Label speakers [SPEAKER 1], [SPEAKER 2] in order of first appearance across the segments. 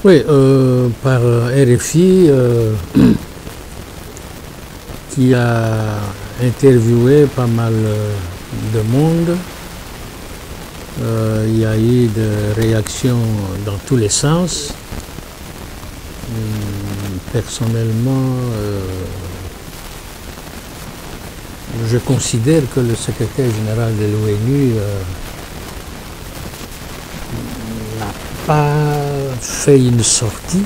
[SPEAKER 1] Oui, par RFI, qui a interviewé pas mal de monde. Il y a eu des réactions dans tous les sens. Personnellement, je considère que le secrétaire général de l'ONU n'a pas fait une sortie,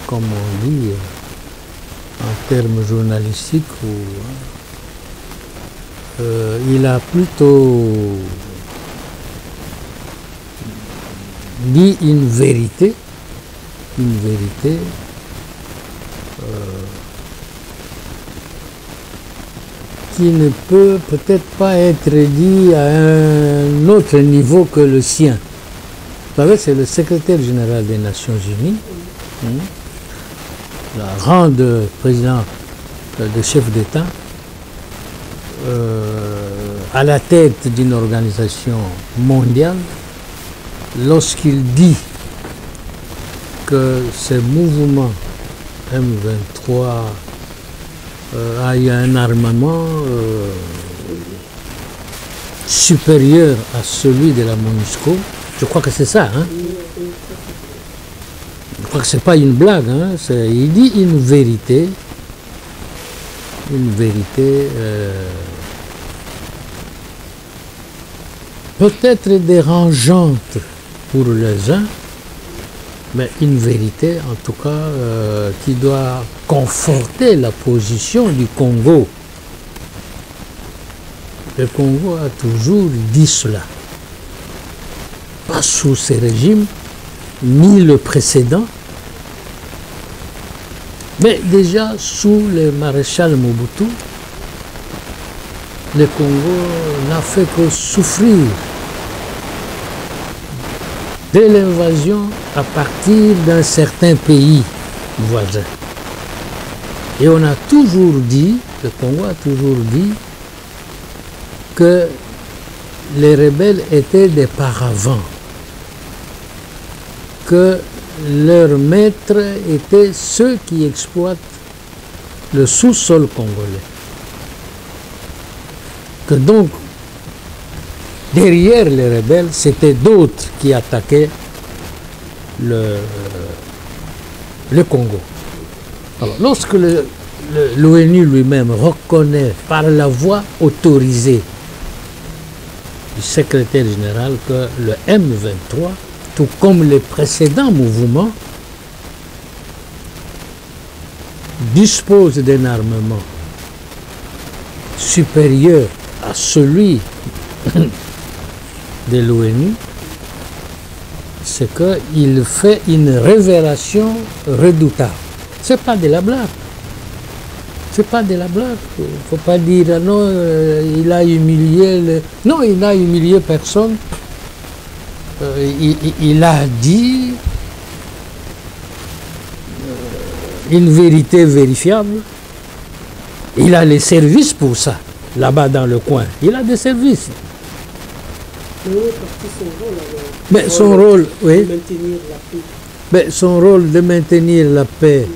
[SPEAKER 1] comme on dit en termes journalistiques, il a plutôt dit une vérité qui ne peut peut-être pas être dit à un autre niveau que le sien. Vous savez, c'est le secrétaire général des Nations Unies, la rang de président, de chef d'État, à la tête d'une organisation mondiale. Lorsqu'il dit que ce mouvement M23 a eu un armement supérieur à celui de la MONUSCO, je crois que c'est ça, hein? Je crois que c'est pas une blague, hein? Il dit une vérité peut-être dérangeante pour les uns, mais une vérité en tout cas qui doit conforter la position du Congo. Le Congo a toujours dit cela. Pas sous ces régimes, ni le précédent, mais déjà sous le maréchal Mobutu, le Congo n'a fait que souffrir de l'invasion à partir d'un certain pays voisin. Et on a toujours dit, le Congo a toujours dit, que les rebelles étaient des paravents, que leurs maîtres étaient ceux qui exploitent le sous-sol congolais. Que donc, derrière les rebelles, c'était d'autres qui attaquaient le Congo. Alors, lorsque l'ONU lui-même reconnaît par la voix autorisée du secrétaire général que le M23, tout comme les précédents mouvements, dispose d'un armement supérieur à celui de l'ONU, c'est qu'il fait une révélation redoutable. C'est pas de la blague. C'est pas de la blague. Il ne faut pas dire ah non, il a humilié. Non, il n'a humilié personne. Il a dit une vérité vérifiable. Il a les services pour ça, là-bas dans le coin. Il a des services. Mais son rôle, oui. Mais son rôle de maintenir la paix,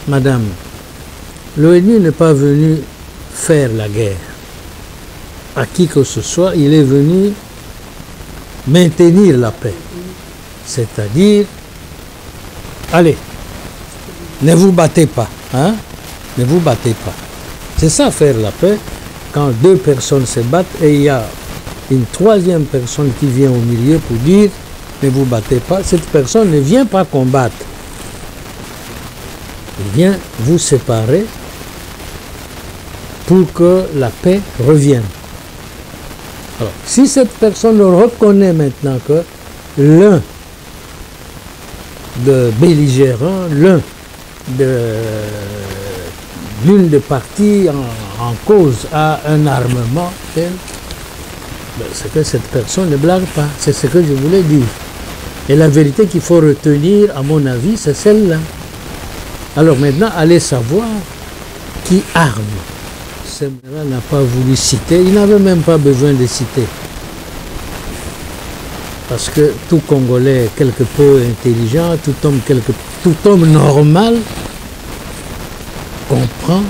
[SPEAKER 1] madame, l'ONU n'est pas venu faire la guerre à qui que ce soit, il est venu maintenir la paix. C'est-à-dire, allez, ne vous battez pas, hein? Ne vous battez pas. C'est ça faire la paix, quand deux personnes se battent et il y a une troisième personne qui vient au milieu pour dire ne vous battez pas. Cette personne ne vient pas combattre. Il vient vous séparer pour que la paix revienne. Alors, si cette personne reconnaît maintenant que l'un de belligérant, l'une des parties en cause a un armement tel, c'est que cette personne ne blague pas. C'est ce que je voulais dire. Et la vérité qu'il faut retenir, à mon avis, c'est celle-là. Alors maintenant, allez savoir qui arme. Ce n'a pas voulu citer, il n'avait même pas besoin de citer. parce que tout Congolais quelque peu intelligent, tout homme normal comprend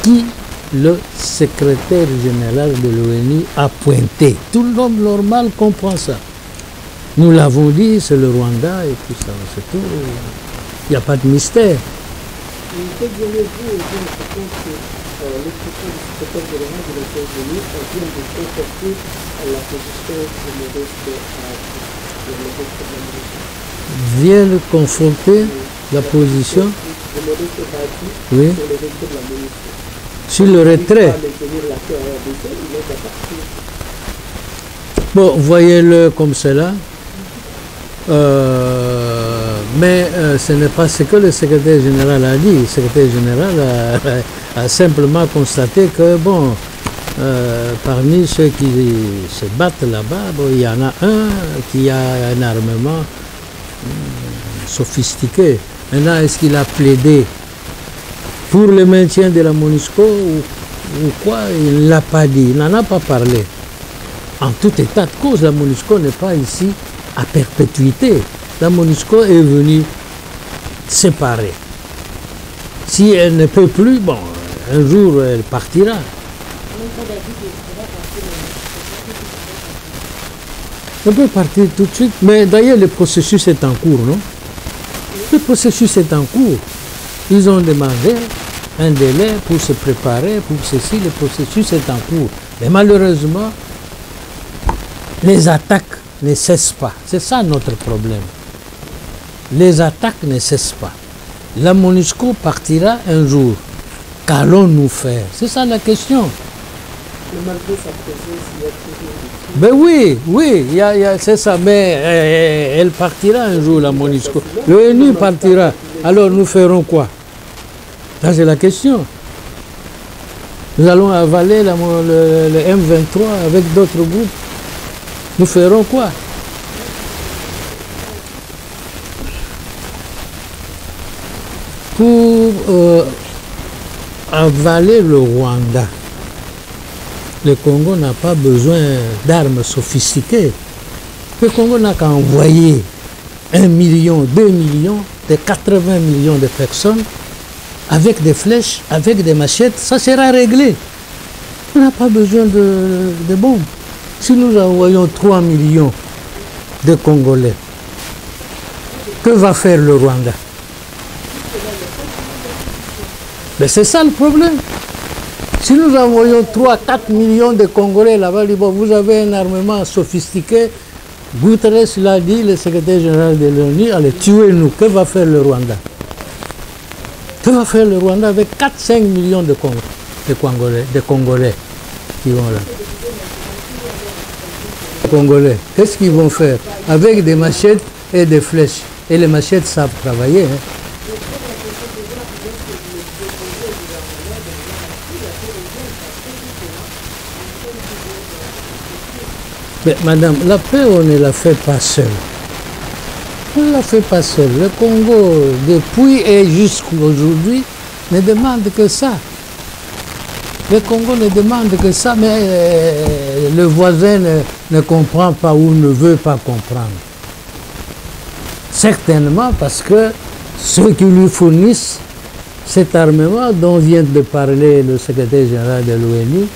[SPEAKER 1] qui le secrétaire général de l'ONU a pointé. Tout l'homme normal comprend ça. Nous l'avons dit, c'est le Rwanda et tout ça, c'est tout. Il n'y a pas de mystère.
[SPEAKER 2] Que diriez-vous aux gens qui pensent que les propos du secrétaire général de Nations Unies viennent de conforter la position de Modeste
[SPEAKER 1] Vient de conforter la position
[SPEAKER 2] de Modeste Badi
[SPEAKER 1] oui.
[SPEAKER 2] sur le retrait de la MONUSCO.
[SPEAKER 1] Sur le retrait. Bon, voyez-le comme cela. Mais ce n'est pas ce que le secrétaire général a dit. Le secrétaire général a simplement constaté que, bon, parmi ceux qui se battent là-bas, bon, il y en a un qui a un armement sophistiqué. Maintenant, est-ce qu'il a plaidé pour le maintien de la MONUSCO ou quoi? Il ne l'a pas dit, il n'en a pas parlé. En tout état de cause, la MONUSCO n'est pas ici à perpétuité. La MONUSCO est venue séparer. Si elle ne peut plus, bon, un jour elle partira. Elle peut partir tout de suite, mais d'ailleurs le processus est en cours, non? Le processus est en cours. Ils ont demandé un délai pour se préparer, pour ceci, le processus est en cours. Mais malheureusement, les attaques ne cessent pas. C'est ça notre problème. Les attaques ne cessent pas. La MONUSCO partira un jour. Qu'allons-nous faire? C'est ça la question.
[SPEAKER 2] Mais malgré sa présence, il y a toujours des...
[SPEAKER 1] Ben oui, oui, c'est ça. Mais elle partira un jour, la MONUSCO. L'ONU partira. Alors nous ferons quoi? Ça, c'est la question. Nous allons avaler le M23 avec d'autres groupes. Nous ferons quoi? Pour avaler le Rwanda, le Congo n'a pas besoin d'armes sophistiquées. Le Congo n'a qu'à envoyer 1 million, 2 millions, de 80 millions de personnes avec des flèches, avec des machettes, ça sera réglé. On n'a pas besoin de bombes. Si nous envoyons 3 millions de Congolais, que va faire le Rwanda? Mais c'est ça le problème. Si nous envoyons 3-4 millions de Congolais là-bas, bon, vous avez un armement sophistiqué, Guterres l'a dit, le secrétaire général de l'ONU, allez, tuez-nous. Que va faire le Rwanda? Que va faire le Rwanda avec 4-5 millions de Congolais qui vont là? Congolais, qu'est-ce qu'ils vont faire? Avec des machettes et des flèches. Et les machettes savent travailler. Hein. Mais madame, la paix, on ne la fait pas seule. On ne la fait pas seule. Le Congo, depuis et jusqu'aujourd'hui, ne demande que ça. Le Congo ne demande que ça, mais le voisin ne comprend pas ou ne veut pas comprendre. Certainement parce que ceux qui lui fournissent cet armement dont vient de parler le secrétaire général de l'ONU,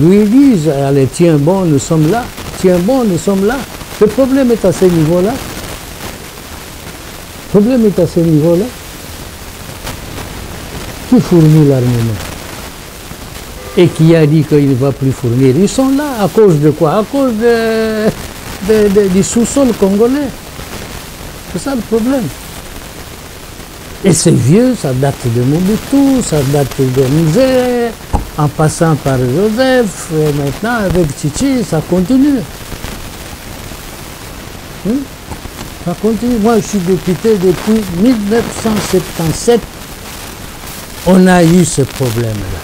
[SPEAKER 1] lui disent, allez, tiens bon, nous sommes là. Tiens bon, nous sommes là. Le problème est à ce niveau-là. Le problème est à ce niveau-là. Qui fournit l'armement? Et qui a dit qu'il ne va plus fournir? Ils sont là à cause de quoi? À cause du sous-sol congolais. C'est ça le problème. Et c'est vieux, ça date de Mobutu, ça date de Nzé, en passant par Joseph, et maintenant avec Tchichi, ça continue. Ça continue. Moi, je suis député depuis 1977. On a eu ce problème-là.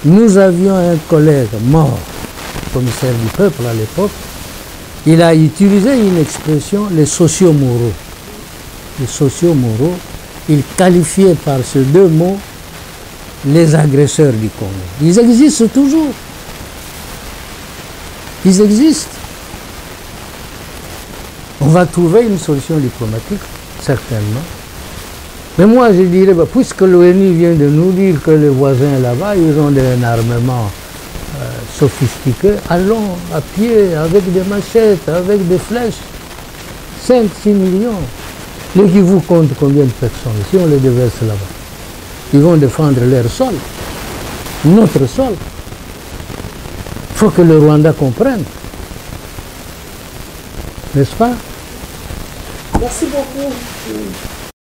[SPEAKER 1] Nous avions un collègue mort, commissaire du peuple à l'époque. Il a utilisé une expression, les sociaux moraux. Les sociaux moraux, il qualifiait par ces deux mots les agresseurs du Congo. Ils existent toujours. Ils existent. On va trouver une solution diplomatique, certainement. Mais moi, je dirais, bah, puisque l'ONU vient de nous dire que les voisins là-bas, ils ont un armement sophistiqué, allons à pied, avec des machettes, avec des flèches. 5-6 millions. Les Kivu comptent combien de personnes? Si on les déverse là-bas, ils vont défendre leur sol, notre sol. Il faut que le Rwanda comprenne. N'est-ce pas?
[SPEAKER 2] Merci beaucoup.